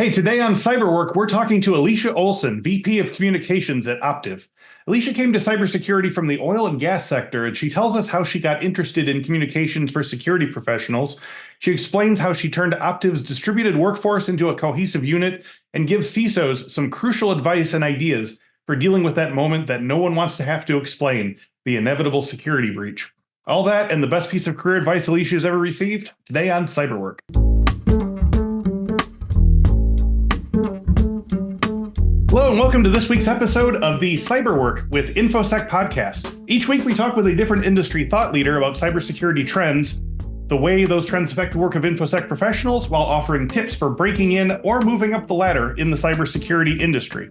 Hey, today on Cyberwork, we're talking to Alicia Olson, VP of Communications at Optiv. Alicia came to cybersecurity from the oil and gas sector, and she tells us how she got interested in communications for security professionals. She explains how she turned Optiv's distributed workforce into a cohesive unit and gives CISOs some crucial advice and ideas for dealing with that moment that no one wants to have to explain, the inevitable security breach. All that and the best piece of career advice Alicia has ever received, today on Cyberwork. Hello and welcome to this week's episode of the Cyberwork with Infosec podcast. Each week we talk with a different industry thought leader about cybersecurity trends, the way those trends affect the work of Infosec professionals, while offering tips for breaking in or moving up the ladder in the cybersecurity industry.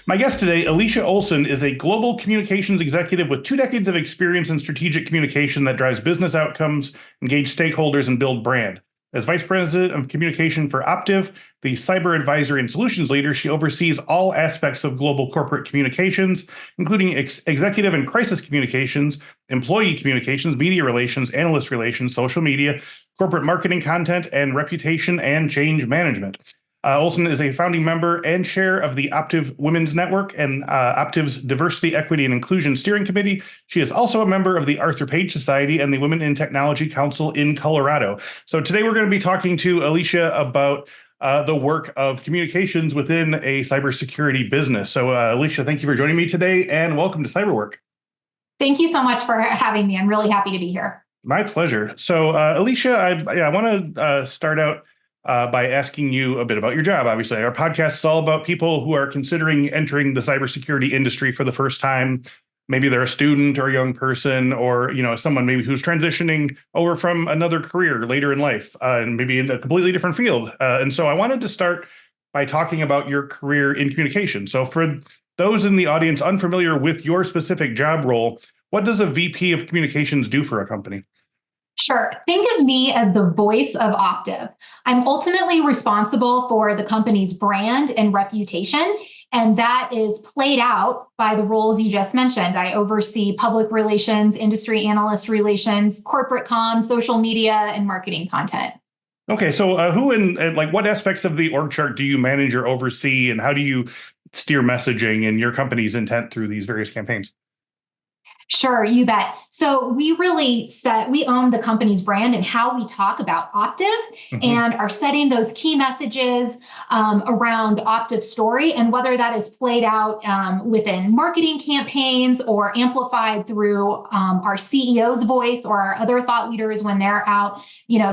My guest today, Alicia Olson, is a global communications executive with 2 decades of experience in strategic communication that drives business outcomes, engage stakeholders, and build brand. As Vice President of Communication for Optiv, the Cyber Advisory and Solutions Leader, she oversees all aspects of global corporate communications, including executive and crisis communications, employee communications, media relations, analyst relations, social media, corporate marketing content, and reputation and change management. Olson is a founding member and chair of the Optiv Women's Network and Optiv's Diversity, Equity, and Inclusion Steering Committee. She is also a member of the Arthur Page Society and the Women in Technology Council in Colorado. So today we're going to be talking to Alicia about the work of communications within a cybersecurity business. So Alicia, thank you for joining me today and welcome to Cyberwork. Thank you so much for having me. I'm really happy to be here. My pleasure. So Alicia, I want to start out by asking you a bit about your job. Obviously, our podcast is all about people who are considering entering the cybersecurity industry for the first time. Maybe they're a student or a young person, or someone maybe who's transitioning over from another career later in life, and maybe in a completely different field. And so I wanted to start by talking about your career in communication. So for those in the audience unfamiliar with your specific job role, what does a VP of communications do for a company? Sure. Think of me as the voice of Optiv. I'm ultimately responsible for the company's brand and reputation, and that is played out by the roles you just mentioned. I oversee public relations, industry analyst relations, corporate comms, social media, and marketing content. Okay, so who and what aspects of the org chart do you manage or oversee, and how do you steer messaging and your company's intent through these various campaigns? Sure, you bet. So we own the company's brand and how we talk about Optiv, and are setting those key messages around Optiv story, and whether that is played out within marketing campaigns or amplified through our CEO's voice or our other thought leaders when they're out,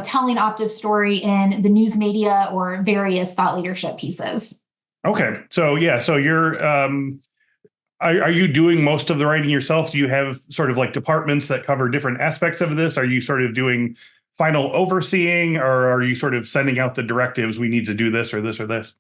telling Optiv story in the news media or various thought leadership pieces. Okay, so you're Are you doing most of the writing yourself? Do you have sort of like departments that cover different aspects of this? Are you sort of doing final overseeing, or are you sort of sending out the directives, we need to do this or this or this?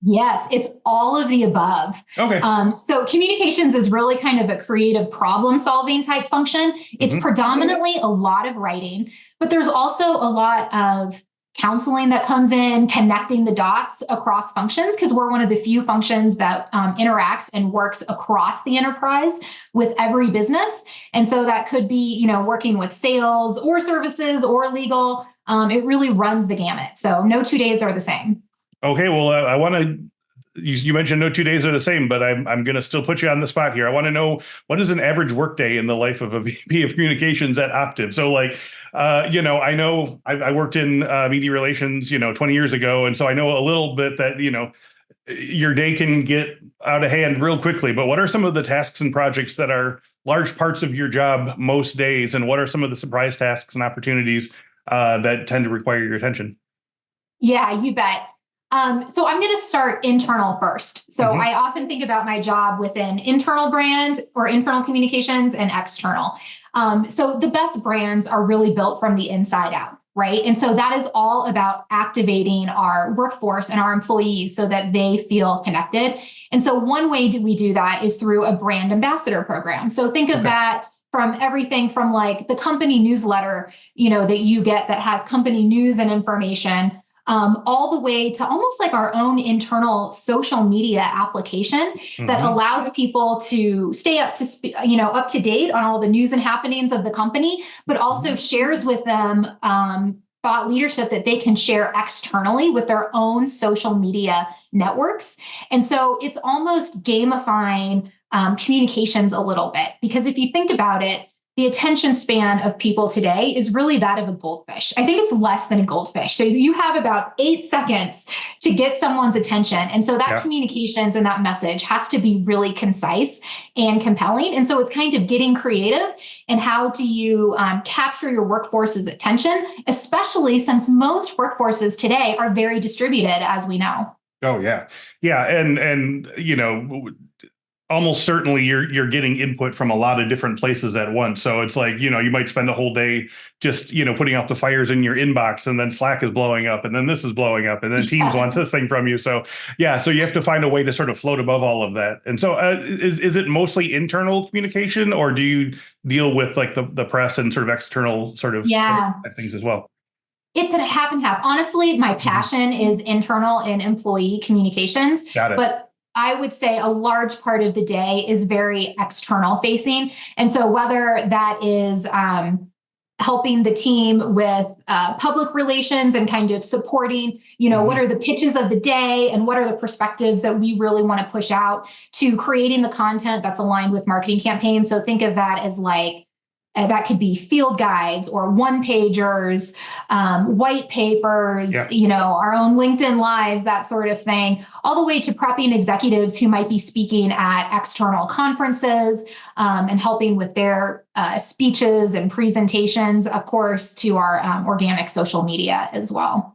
Yes, it's all of the above. Okay. So communications is really kind of a creative problem solving type function. It's predominantly a lot of writing, but there's also a lot of counseling that comes in, connecting the dots across functions, because we're one of the few functions that interacts and works across the enterprise with every business. And so that could be, working with sales or services or legal. It really runs the gamut. So no 2 days are the same. Okay, well, I want to. You mentioned no 2 days are the same, but I'm going to still put you on the spot here. I want to know, what is an average workday in the life of a VP of communications at Optiv? So I know I worked in media relations, 20 years ago. And so I know a little bit that, your day can get out of hand real quickly. But what are some of the tasks and projects that are large parts of your job most days? And what are some of the surprise tasks and opportunities that tend to require your attention? Yeah, you bet. So I'm going to start internal first. So I often think about my job within internal brand or internal communications and external. So the best brands are really built from the inside out, right? And so that is all about activating our workforce and our employees so that they feel connected. And so one way we do that is through a brand ambassador program. So think of that from everything from like the company newsletter, that you get that has company news and information, all the way to almost like our own internal social media application that allows people to stay up to date on all the news and happenings of the company, but also shares with them thought leadership that they can share externally with their own social media networks. And so it's almost gamifying communications a little bit, because if you think about it, the attention span of people today is really that of a goldfish. I think it's less than a goldfish. So you have about 8 seconds to get someone's attention. And so that communications and that message has to be really concise and compelling. And so it's kind of getting creative. And how do you capture your workforce's attention, especially since most workforces today are very distributed, as we know. Oh, yeah. Yeah. And almost certainly you're getting input from a lot of different places at once. So it's like, you might spend a whole day just, putting out the fires in your inbox, and then Slack is blowing up, and then this is blowing up, and then Teams wants this thing from you. So so you have to find a way to sort of float above all of that. And so is it mostly internal communication, or do you deal with like the press and sort of external sort of things as well? It's a half and half. Honestly, my passion is internal and employee communications. Got it. But I would say a large part of the day is very external facing. And so whether that is helping the team with public relations and kind of supporting, what are the pitches of the day and what are the perspectives that we really want to push out, to creating the content that's aligned with marketing campaigns. So think of that as like, that could be field guides or one-pagers, white papers, our own LinkedIn Lives, that sort of thing, all the way to prepping executives who might be speaking at external conferences and helping with their speeches and presentations, of course, to our organic social media as well.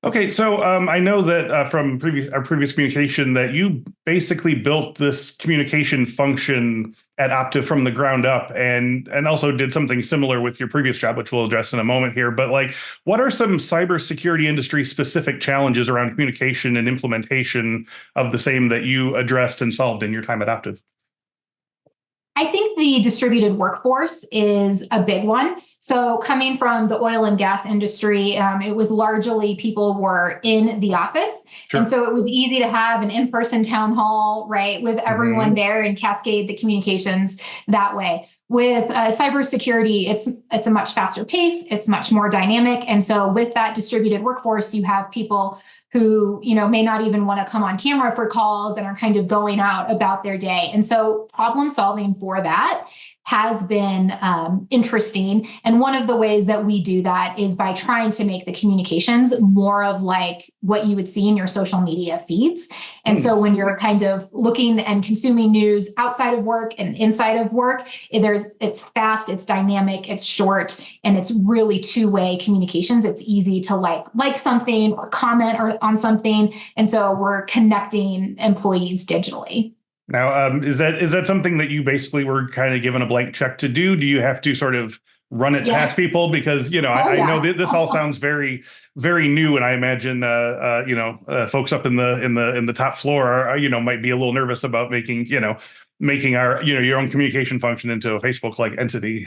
Okay, so I know that from our previous communication that you basically built this communication function at Optiv from the ground up, and also did something similar with your previous job, which we'll address in a moment here. But like, what are some cybersecurity industry specific challenges around communication and implementation of the same that you addressed and solved in your time at Optiv? I think the distributed workforce is a big one. So coming from the oil and gas industry, it was largely people were in the office. Sure. And so it was easy to have an in-person town hall, right, with everyone there and cascade the communications that way. With cybersecurity, it's a much faster pace. It's much more dynamic. And so with that distributed workforce, you have people who, may not even want to come on camera for calls and are kind of going out about their day. And so problem solving for that has been interesting. And one of the ways that we do that is by trying to make the communications more of like what you would see in your social media feeds. And so when you're kind of looking and consuming news outside of work and inside of work, it's fast, it's dynamic, it's short, and it's really two-way communications. It's easy to like something or comment on something. And so we're connecting employees digitally. Now, is that something that you basically were kind of given a blank check to do? Do you have to sort of run it past people? Because, I know this all sounds very, very new. And I imagine, folks up in the top floor are, might be a little nervous about making our, your own communication function into a Facebook-like entity,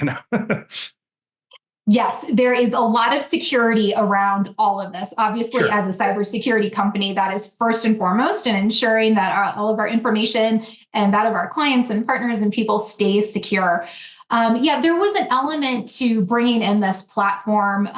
Yes, there is a lot of security around all of this. Obviously, Sure. As a cybersecurity company, that is first and foremost, and ensuring that all of our information and that of our clients and partners and people stays secure. There was an element to bringing in this platform,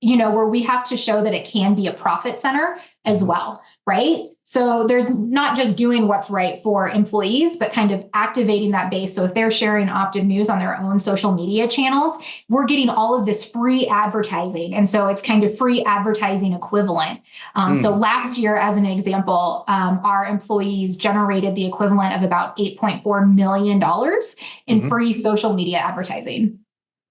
where we have to show that it can be a profit center as well, right? So there's not just doing what's right for employees, but kind of activating that base. So if they're sharing Optiv news on their own social media channels, we're getting all of this free advertising. And so it's kind of free advertising equivalent. So last year, as an example, our employees generated the equivalent of about $8.4 million in free social media advertising.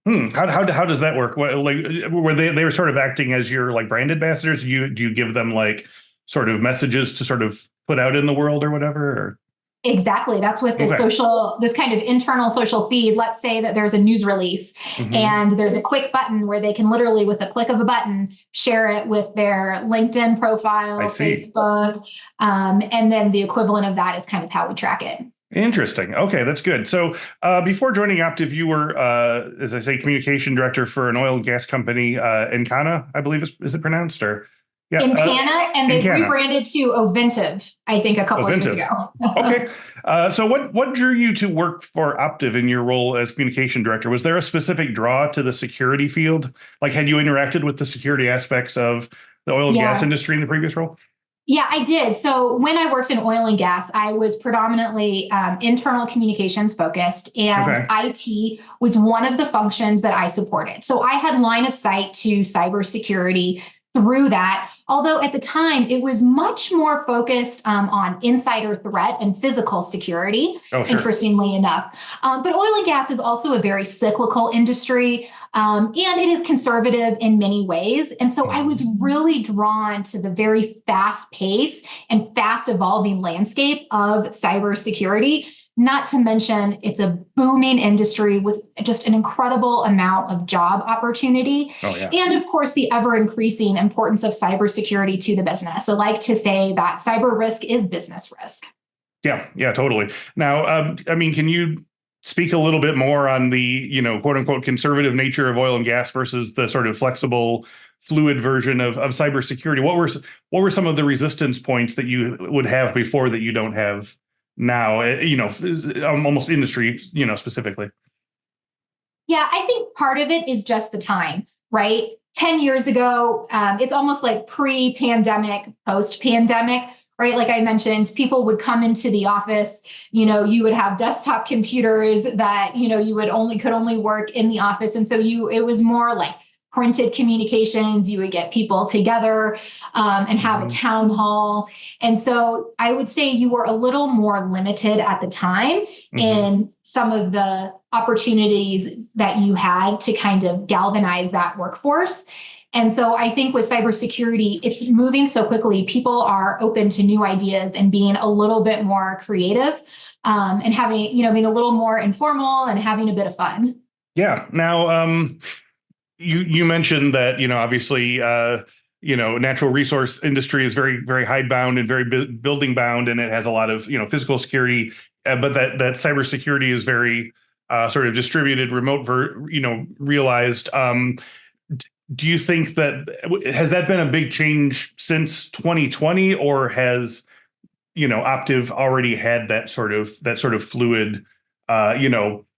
How does that work? What, like, were they were sort of acting as your like brand ambassadors? Do you give them like sort of messages to sort of put out in the world or whatever? Or? Exactly. That's what this kind of internal social feed. Let's say that there's a news release and there's a quick button where they can literally, with a click of a button, share it with their LinkedIn profile, Facebook, and then the equivalent of that is kind of how we track it. Interesting. Okay, that's good. So before joining Optiv, you were, as I say, communication director for an oil and gas company, Encana, I believe is it pronounced? Or Yeah. In Canna, and they've rebranded to Oventive, I think, a couple of years ago. Okay. So what drew you to work for Optiv in your role as communication director? Was there a specific draw to the security field? Like, had you interacted with the security aspects of the oil and gas industry in the previous role? Yeah, I did. So when I worked in oil and gas, I was predominantly internal communications focused, and IT was one of the functions that I supported. So I had line of sight to cybersecurity through that, although at the time it was much more focused on insider threat and physical security, interestingly enough. But oil and gas is also a very cyclical industry. And it is conservative in many ways. And so I was really drawn to the very fast pace and fast evolving landscape of cybersecurity. Not to mention, it's a booming industry with just an incredible amount of job opportunity. And of course, the ever increasing importance of cybersecurity to the business. I like to say that cyber risk is business risk. Yeah, totally. Now, can you speak a little bit more on the, quote unquote, conservative nature of oil and gas versus the sort of flexible, fluid version of cybersecurity? What were some of the resistance points that you would have before that you don't have now, almost industry, specifically? Yeah, I think part of it is just the time, right? 10 years ago, it's almost like pre-pandemic, post-pandemic, right? Like I mentioned, people would come into the office, you would have desktop computers that, you could only work in the office. And so it was more like printed communications. You would get people together and have a town hall. And so I would say you were a little more limited at the time in some of the opportunities that you had to kind of galvanize that workforce. And so I think with cybersecurity, it's moving so quickly. People are open to new ideas and being a little bit more creative and having, being a little more informal and having a bit of fun. Yeah. Now, you mentioned that, obviously, natural resource industry is very, very hidebound and very building bound, and it has a lot of, physical security, but that cybersecurity is very sort of distributed, remote, realized. Do you think has that been a big change since 2020, or has, Optiv already had that sort of fluid,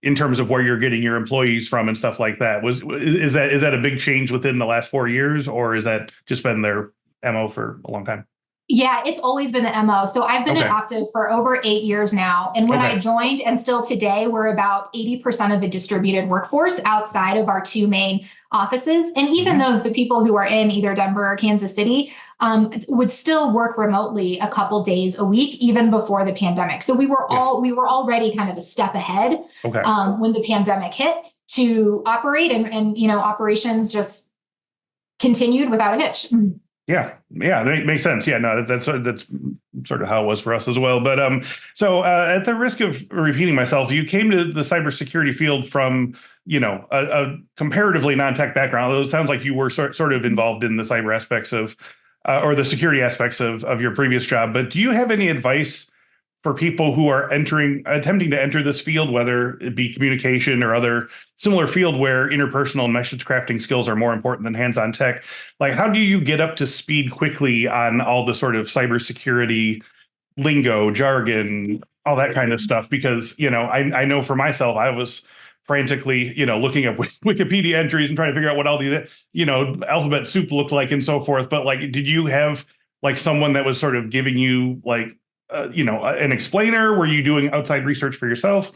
in terms of where you're getting your employees from and stuff like that? Is that a big change within the last 4 years, or is that just been their MO for a long time? Yeah, it's always been the MO. So I've been at Optiv for over 8 years now. And when I joined, and still today, we're about 80% of a distributed workforce outside of our two main offices. And even the people who are in either Denver or Kansas City would still work remotely a couple days a week, even before the pandemic. So we were already kind of a step ahead when the pandemic hit to operate, and operations just continued without a hitch. Yeah, that makes sense. Yeah, no, that's sort of how it was for us as well. But so at the risk of repeating myself, you came to the cybersecurity field from, a comparatively non-tech background. Although it sounds like you were sort of involved in the cyber aspects of, or the security aspects of your previous job. But do you have any advice for people who are attempting to enter this field, whether it be communication or other similar field where interpersonal and message crafting skills are more important than hands-on tech? Like, how do you get up to speed quickly on all the sort of cybersecurity lingo, jargon, all that kind of stuff? Because, I know for myself, I was frantically, looking at Wikipedia entries and trying to figure out what all these, alphabet soup looked like and so forth. But like, did you have like someone that was sort of giving you like, an explainer? Were you doing outside research for yourself?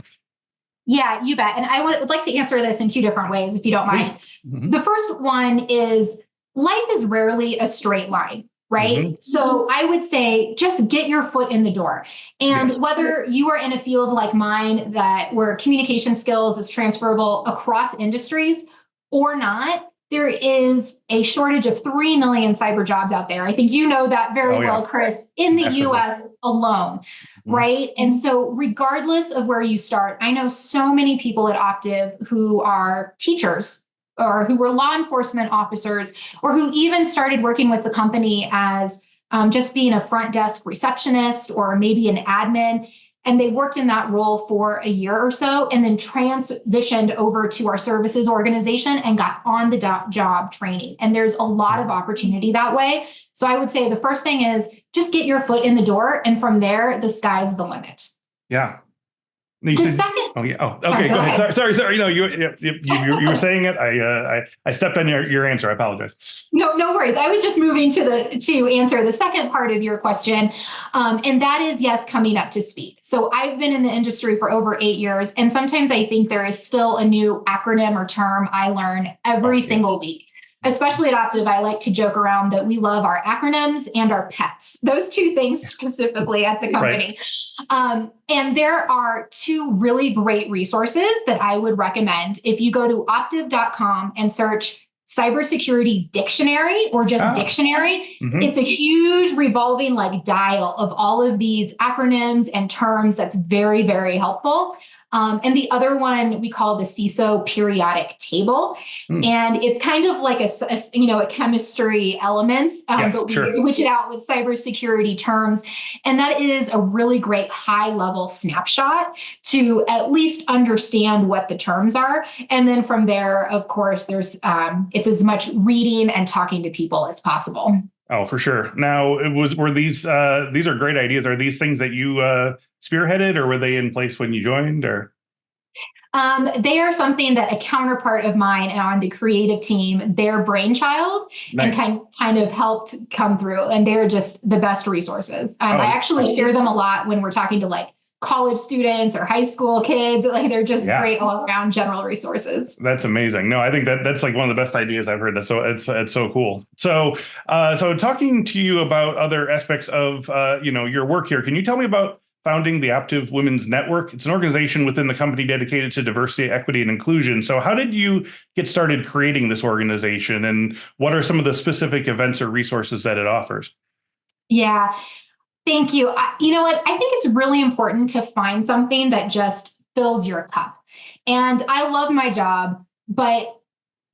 Yeah, you bet. And I would like to answer this in two different ways, if you don't mind. The first one is life is rarely a straight line, right? So I would say just get your foot in the door. And whether you are in a field like mine where communication skills is transferable across industries or not, there is a shortage of 3 million cyber jobs out there. I think you know that very well, Chris, in the US alone, right? And so regardless of where you start, I know so many people at Optiv who are teachers or who were law enforcement officers, or who even started working with the company as just being a front desk receptionist or maybe an admin. And they worked in that role for a year or so and then transitioned over to our services organization and got on the job training. And there's a lot of opportunity that way. So I would say the first thing is just get your foot in the door. And from there, the sky's the limit. Yeah. The second. Oh yeah. Oh, okay. Go ahead. Sorry. No, you were saying it. I stepped on your answer. I apologize. No worries. I was just moving to answer the second part of your question, and that is yes, coming up to speed. So I've been in the industry for over 8 years, and sometimes I think there is still a new acronym or term I learn every single week. Especially at Optiv, I like to joke around that we love our acronyms and our pets, those two things specifically at the company. Right. And there are two really great resources that I would recommend. If you go to optiv.com and search cybersecurity dictionary or just dictionary, it's a huge revolving dial of all of these acronyms and terms that's very, very helpful. And the other one we call the CISO periodic table. And it's kind of like a chemistry element, but we switch it out with cybersecurity terms. And that is a really great high level snapshot to at least understand what the terms are. And then from there, of course, there's it's as much reading and talking to people as possible. Oh, for sure. Now, were these are great ideas. Are these things that you spearheaded, or were they in place when you joined, or? They are something that a counterpart of mine on the creative team, their brainchild, and kind of helped come through. And they're just the best resources. I actually share them a lot when we're talking to college students or high school kids. They're just great all around general resources. That's amazing. No, I think that's one of the best ideas I've heard. That's so it's so cool. So talking to you about other aspects of your work here, can you tell me about founding the Optiv Women's Network? It's an organization within the company dedicated to diversity, equity, and inclusion. So how did you get started creating this organization, and what are some of the specific events or resources that it offers? Yeah. Thank you. You know what? I think it's really important to find something that just fills your cup. And I love my job, but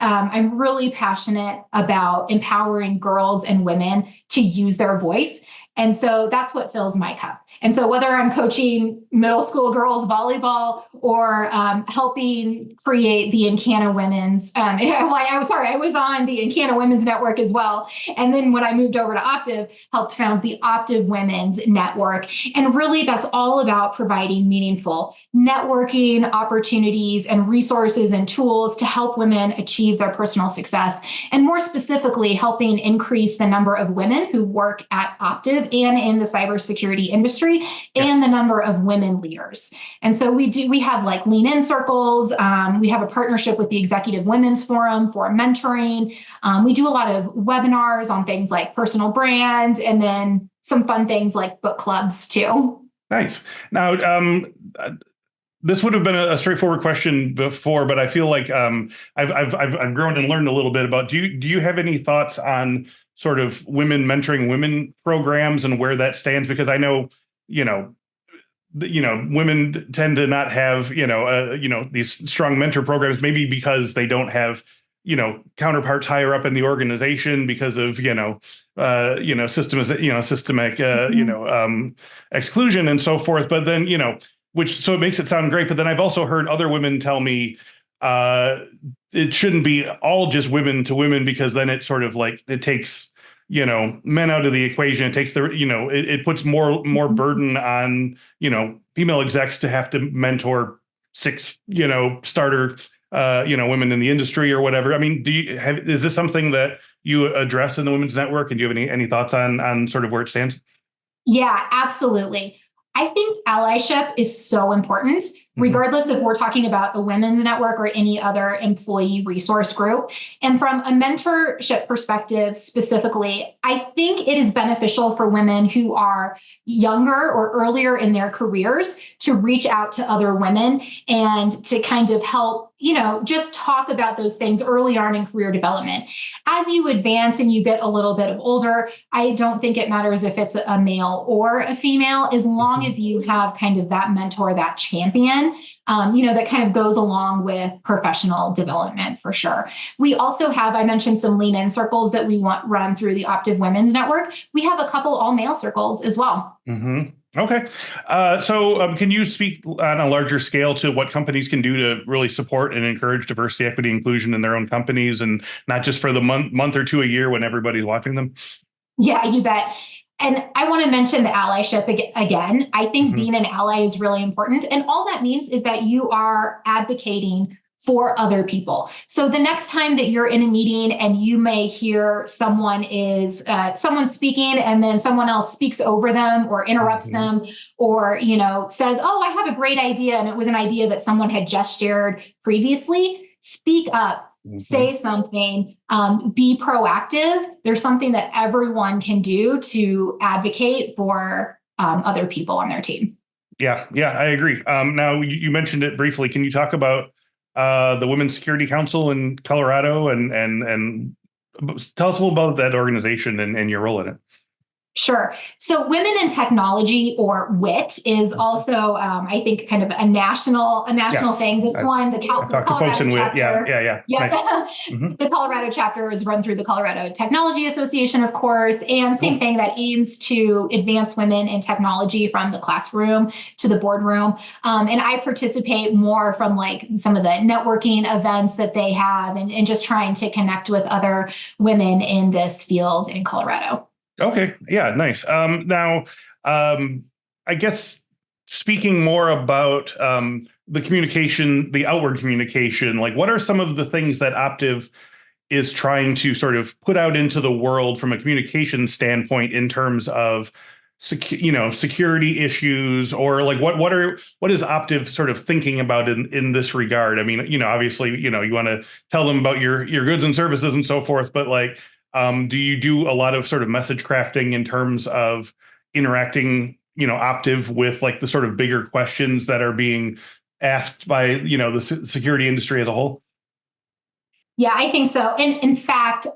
I'm really passionate about empowering girls and women to use their voice. And so that's what fills my cup. And so whether I'm coaching middle school girls volleyball or helping create the Encana Women's, I was on the Encana Women's Network as well. And then when I moved over to Optiv, helped found the Optiv Women's Network. And really that's all about providing meaningful networking opportunities and resources and tools to help women achieve their personal success. And more specifically, helping increase the number of women who work at Optiv and in the cybersecurity industry, and the number of women leaders. And so we have lean in circles. We have a partnership with the Executive Women's Forum for mentoring. We do a lot of webinars on things like personal brand, and then some fun things like book clubs too. Nice. Now, this would have been a straightforward question before, but I feel like I've grown and learned a little bit about. Do you have any thoughts on sort of women mentoring women programs and where that stands? Because I know, women tend to not have, these strong mentor programs, maybe because they don't have, counterparts higher up in the organization because of, systemic, exclusion and so forth. But then, so it makes it sound great. But then I've also heard other women tell me, it shouldn't be all just women to women, because then it sort of it takes, men out of the equation. It takes it puts more burden on, female execs to have to mentor 6, starter, women in the industry or whatever. I mean, is this something that you address in the Women's Network? And do you have any thoughts on sort of where it stands? Yeah, absolutely. I think allyship is so important, regardless if we're talking about a women's network or any other employee resource group. And from a mentorship perspective specifically, I think it is beneficial for women who are younger or earlier in their careers to reach out to other women and to kind of help, just talk about those things early on in career development. As you advance and you get a little bit older, I don't think it matters if it's a male or a female, as long as you have kind of that mentor, that champion, that kind of goes along with professional development for sure. We also have, I mentioned some lean in circles that we run through the Optiv Women's Network. We have a couple all male circles as well. Okay. Can you speak on a larger scale to what companies can do to really support and encourage diversity, equity, inclusion in their own companies, and not just for the month or two a year when everybody's watching them? Yeah, you bet. And I want to mention the allyship again. I think being an ally is really important. And all that means is that you are advocating for other people. So the next time that you're in a meeting and you may hear someone speaking and then someone else speaks over them or interrupts them, or says, "Oh, I have a great idea," and it was an idea that someone had just shared previously, speak up. Say something, be proactive. There's something that everyone can do to advocate for other people on their team. Yeah, I agree. Now, you mentioned it briefly. Can you talk about the Women's Security Council in Colorado and tell us a little about that organization and your role in it? Sure. So Women in Technology, or WIT, is also, I think, kind of a national thing. This one, the Colorado chapter. Yeah. Yeah. Nice. The Colorado chapter is run through the Colorado Technology Association, of course, and same thing, that aims to advance women in technology from the classroom to the boardroom. And I participate more from like some of the networking events that they have, and just trying to connect with other women in this field in Colorado. Okay. Yeah. Nice. I guess speaking more about the communication, the outward communication, like what are some of the things that Optiv is trying to sort of put out into the world from a communication standpoint in terms of security issues, or like what is Optiv sort of thinking about in this regard? I mean, obviously, you want to tell them about your goods and services and so forth, but like, do you do a lot of sort of message crafting in terms of interacting, Optiv with like the sort of bigger questions that are being asked by, the security industry as a whole? Yeah, I think so. And in fact,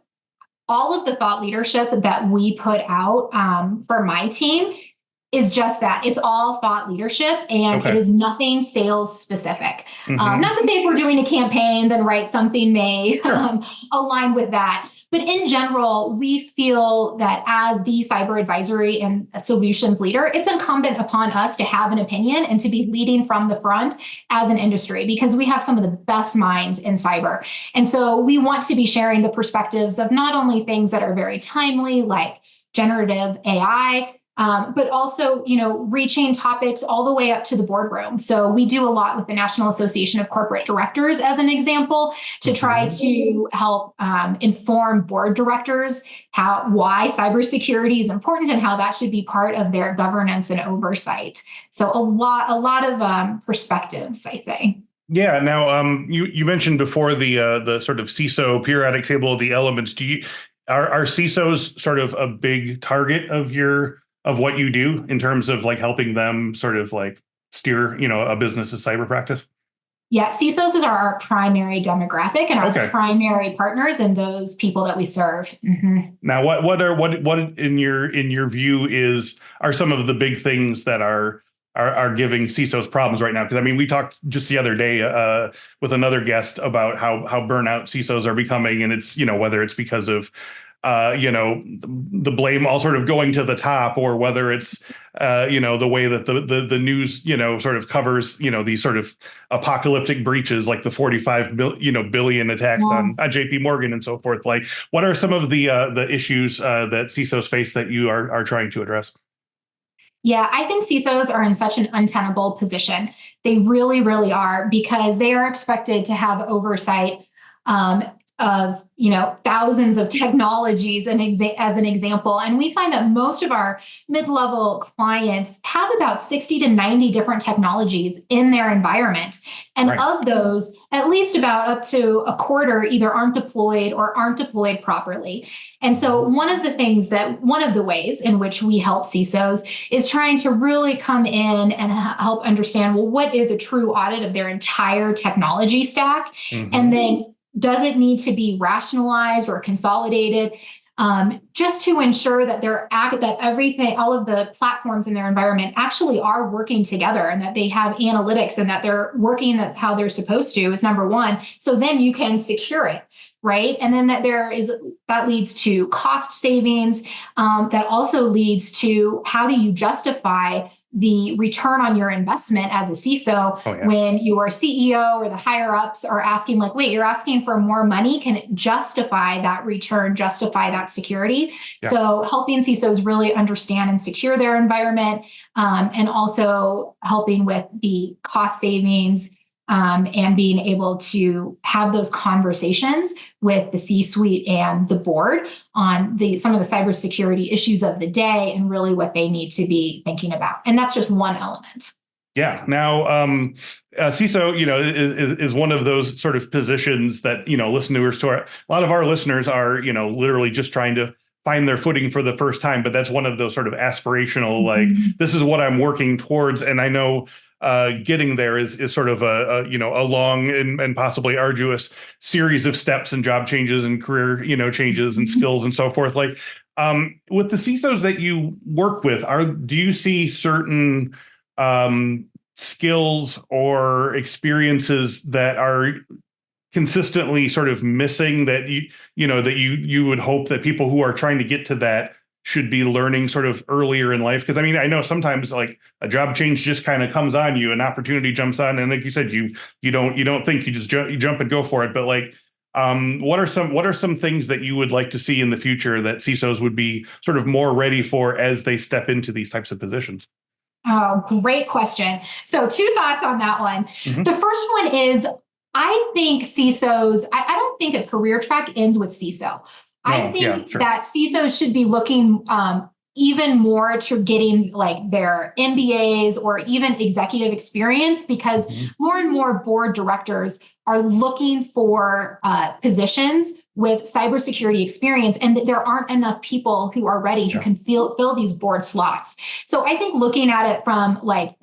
all of the thought leadership that we put out for my team is just that. It's all thought leadership, and it is nothing sales specific. Not to say if we're doing a campaign, then something may align with that. But in general, we feel that as the cyber advisory and solutions leader, it's incumbent upon us to have an opinion and to be leading from the front as an industry, because we have some of the best minds in cyber. And so we want to be sharing the perspectives of not only things that are very timely, like generative AI, but also, reaching topics all the way up to the boardroom. So we do a lot with the National Association of Corporate Directors, as an example, to try to help inform board directors why cybersecurity is important and how that should be part of their governance and oversight. So a lot of perspectives, I say. Yeah. Now, you mentioned before the sort of CISO periodic table of the elements. Are CISOs sort of a big target of what you do in terms of like helping them sort of like steer, a business's cyber practice? Yeah, CISOs are our primary demographic and our primary partners and those people that we serve. Now, what in your view are some of the big things that are giving CISOs problems right now? Because I mean, we talked just the other day with another guest about how burnout CISOs are becoming, and it's whether it's because of the blame all sort of going to the top, or whether it's the way that the news sort of covers these sort of apocalyptic breaches, like the 45 billion attacks on JP Morgan and so forth. Like, what are some of the issues that CISOs face that you are trying to address? Yeah, I think CISOs are in such an untenable position. They really, really are, because they are expected to have oversight of thousands of technologies, and as an example. And we find that most of our mid-level clients have about 60 to 90 different technologies in their environment. And of those, at least about up to a quarter either aren't deployed or aren't deployed properly. And so one of the ways in which we help CISOs is trying to really come in and help understand, well, what is a true audit of their entire technology stack? And then, does it need to be rationalized or consolidated, just to ensure that all of the platforms in their environment actually are working together, and that they have analytics, and that they're working how they're supposed to, is number one. So then you can secure it. right? And then that leads to cost savings. That also leads to how do you justify the return on your investment as a CISO when your CEO or the higher ups are asking, like, wait, you're asking for more money? Can it justify that return, justify that security? Yeah. So helping CISOs really understand and secure their environment, and also helping with the cost savings, and being able to have those conversations with the C-suite and the board on some of the cybersecurity issues of the day and really what they need to be thinking about. And that's just one element. Yeah. Now, CISO, is one of those sort of positions that, listeners to a lot of our listeners are, literally just trying to find their footing for the first time. But that's one of those sort of aspirational, like, this is what I'm working towards. And I know getting there is sort of a long and possibly arduous series of steps and job changes and career, changes and skills and so forth. Like, with the CISOs that you work with, do you see certain skills or experiences that are consistently sort of missing that you would hope that people who are trying to get to that should be learning sort of earlier in life? Because I mean, I know sometimes like a job change just kind of comes on you, an opportunity jumps on, and like you said, you don't think, you just jump and go for it. But like, what are some things that you would like to see in the future that CISOs would be sort of more ready for as they step into these types of positions? Oh, great question. So 2 thoughts on that one. Mm-hmm. The first one is, I think CISOs, I don't think a career track ends with CISO. I think that CISOs should be looking even more to getting like their MBAs or even executive experience, because more and more board directors are looking for positions with cybersecurity experience, and there aren't enough people who are ready who can fill these board slots. So I think looking at it from like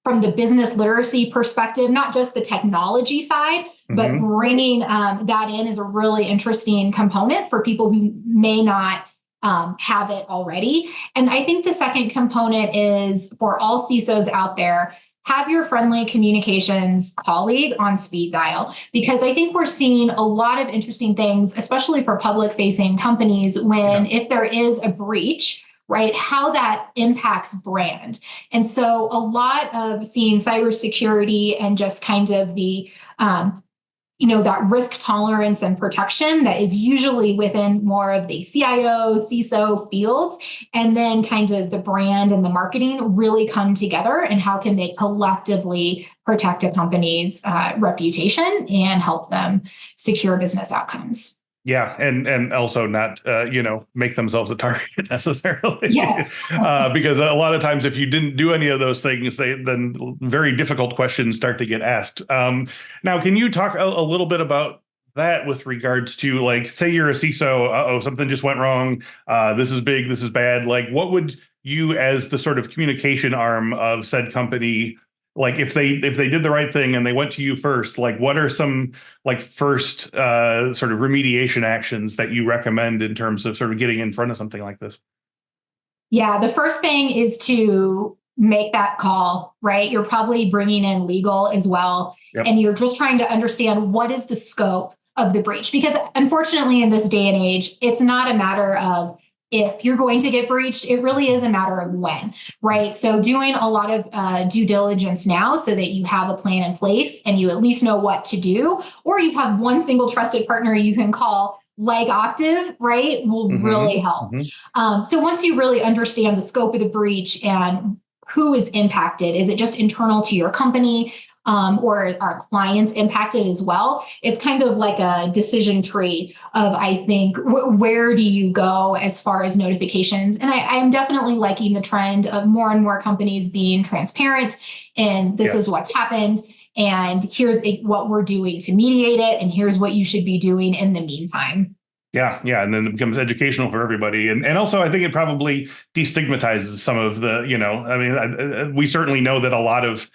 from the business literacy perspective, not just the technology side, but bringing that in is a really interesting component for people who may not have it already. And I think the second component is for all CISOs out there, have your friendly communications colleague on speed dial, because I think we're seeing a lot of interesting things, especially for public facing companies, when if there is a breach, right, how that impacts brand. And so a lot of seeing cybersecurity and just kind of the, that risk tolerance and protection that is usually within more of the CIO, CISO fields, and then kind of the brand and the marketing really come together, and how can they collectively protect a company's reputation and help them secure business outcomes. Yeah, and also not make themselves a target necessarily. Yes, because a lot of times if you didn't do any of those things, then very difficult questions start to get asked. Now, can you talk a little bit about that with regards to, like, say you're a CISO, something just went wrong, this is big, this is bad. Like, what would you, as the sort of communication arm of said company, like if they did the right thing and they went to you first, like what are some like first sort of remediation actions that you recommend in terms of sort of getting in front of something like this? Yeah, the first thing is to make that call, right? You're probably bringing in legal as well. Yep. And you're just trying to understand what is the scope of the breach, because unfortunately in this day and age, it's not a matter of if you're going to get breached, it really is a matter of when, right? So doing a lot of due diligence now so that you have a plan in place and you at least know what to do, or you have one single trusted partner you can call, like Optiv, right, will really help. So once you really understand the scope of the breach and who is impacted, is it just internal to your company? Or are clients impacted as well? It's kind of like a decision tree of, I think, where do you go as far as notifications? And I'm definitely liking the trend of more and more companies being transparent, and this is what's happened, and here's what we're doing to mediate it, and here's what you should be doing in the meantime. Yeah. And then it becomes educational for everybody. And also, I think it probably destigmatizes some of the, we certainly know that a lot of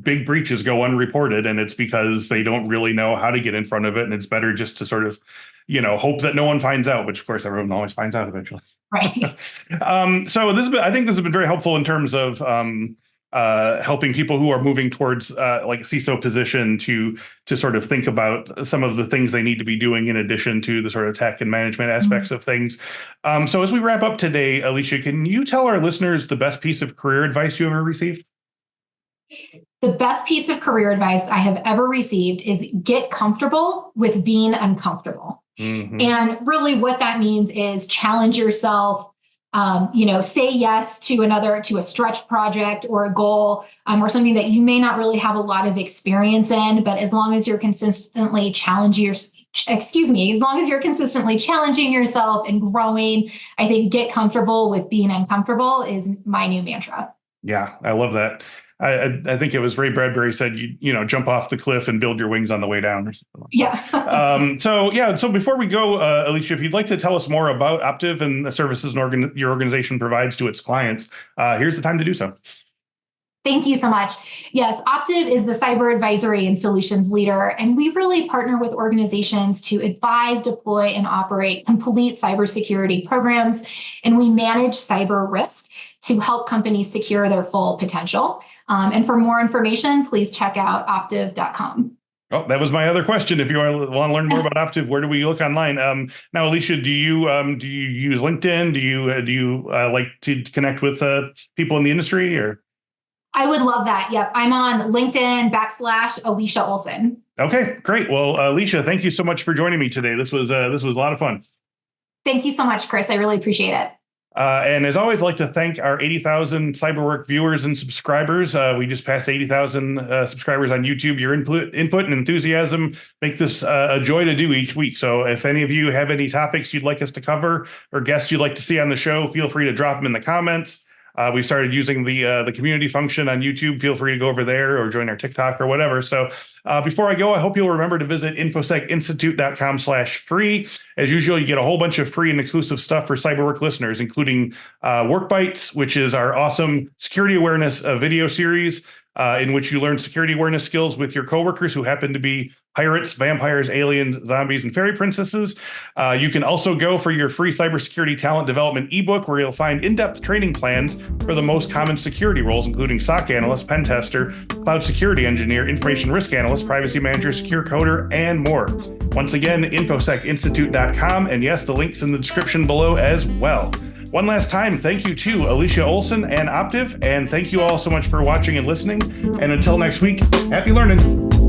big breaches go unreported, and it's because they don't really know how to get in front of it. And it's better just to sort of, hope that no one finds out, which of course everyone always finds out eventually. Right. So I think this has been very helpful in terms of, helping people who are moving towards like a CISO position to sort of think about some of the things they need to be doing in addition to the sort of tech and management aspects of things. So as we wrap up today, Alicia, can you tell our listeners the best piece of career advice you ever received? The best piece of career advice I have ever received is get comfortable with being uncomfortable. And really what that means is challenge yourself, say yes to a stretch project or a goal, or something that you may not really have a lot of experience in, but as long as you're consistently challenging yourself and growing, I think get comfortable with being uncomfortable is my new mantra. Yeah, I love that. I think it was Ray Bradbury said, jump off the cliff and build your wings on the way down. Or something like that. So before we go, Alicia, if you'd like to tell us more about Optiv and the services your organization provides to its clients, here's the time to do so. Thank you so much. Yes, Optiv is the cyber advisory and solutions leader, and we really partner with organizations to advise, deploy, and operate complete cybersecurity programs, and we manage cyber risk to help companies secure their full potential. And for more information, please check out optiv.com. Oh, that was my other question. If you want to learn more about Optiv, where do we look online? Now, Alicia, do you use LinkedIn? Do you like to connect with people in the industry? Or I would love that. Yep, I'm on LinkedIn /Alicia Olson. Okay, great. Well, Alicia, thank you so much for joining me today. This was a lot of fun. Thank you so much, Chris. I really appreciate it. And as always, I'd like to thank our 80,000 CyberWork viewers and subscribers. We just passed 80,000 subscribers on YouTube. Your input and enthusiasm make this a joy to do each week. So if any of you have any topics you'd like us to cover or guests you'd like to see on the show, feel free to drop them in the comments. We started using the community function on YouTube. Feel free to go over there or join our TikTok or whatever. So before I go, I hope you'll remember to visit infosecinstitute.com/free. As usual, you get a whole bunch of free and exclusive stuff for CyberWork listeners, including Work Bites, which is our awesome security awareness video series in which you learn security awareness skills with your coworkers who happen to be pirates, vampires, aliens, zombies, and fairy princesses. You can also go for your free cybersecurity talent development ebook, where you'll find in-depth training plans for the most common security roles, including SOC analyst, pen tester, cloud security engineer, information risk analyst, privacy manager, secure coder, and more. Once again, infosecinstitute.com, and yes, the link's in the description below as well. One last time, thank you to Alicia Olson and Optiv, and thank you all so much for watching and listening. And until next week, happy learning.